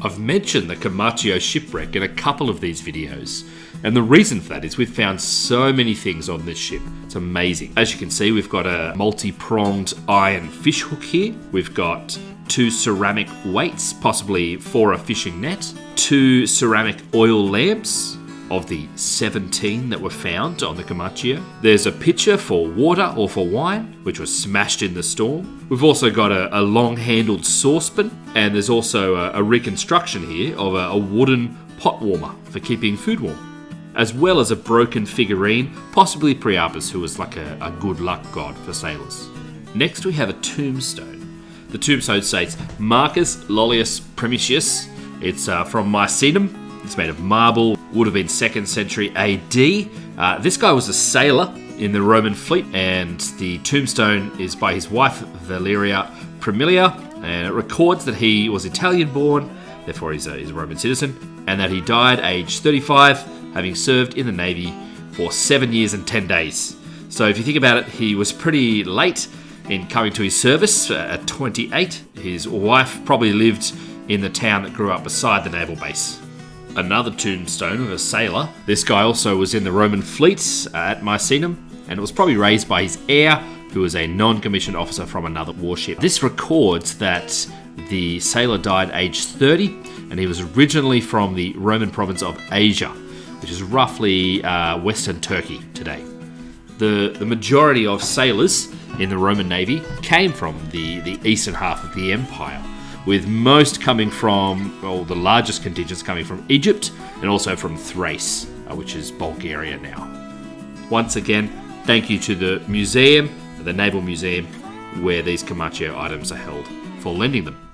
I've mentioned the Comacchio shipwreck in a couple of these videos, and the reason for that is we've found so many things on this ship. It's amazing. As you can see, we've got a multi-pronged iron fish hook here. We've got 2 ceramic weights, possibly for a fishing net, 2 ceramic oil lamps of the 17 that were found on the Comacchio. There's a pitcher for water or for wine, which was smashed in the storm. We've also got a long-handled saucepan, and there's also a reconstruction here of a wooden pot warmer for keeping food warm, as well as a broken figurine, possibly Priapus, who was like a good luck god for sailors. Next we have a tombstone. The tombstone states Marcus Lollius Primitius. It's from Misenum. It's made of marble, would have been 2nd century AD. This guy was a sailor in the Roman fleet, and the tombstone is by his wife Valeria Primilia, and it records that he was Italian born, therefore he's a Roman citizen, and that he died aged 35, having served in the Navy for 7 years and 10 days. So if you think about it, he was pretty late in coming to his service at 28. His wife probably lived in the town that grew up beside the naval base. Another tombstone of a sailor. This guy also was in the Roman fleet at Misenum, and it was probably raised by his heir, who was a non-commissioned officer from another warship. This records that the sailor died aged 30, and he was originally from the Roman province of Asia, which is roughly Western Turkey today. The majority of sailors in the Roman Navy came from the eastern half of the empire, with most coming from, well, the largest contingents coming from Egypt and also from Thrace, which is Bulgaria now. Once again, thank you to the museum, the Naval Museum, where these Comacchio items are held, for lending them.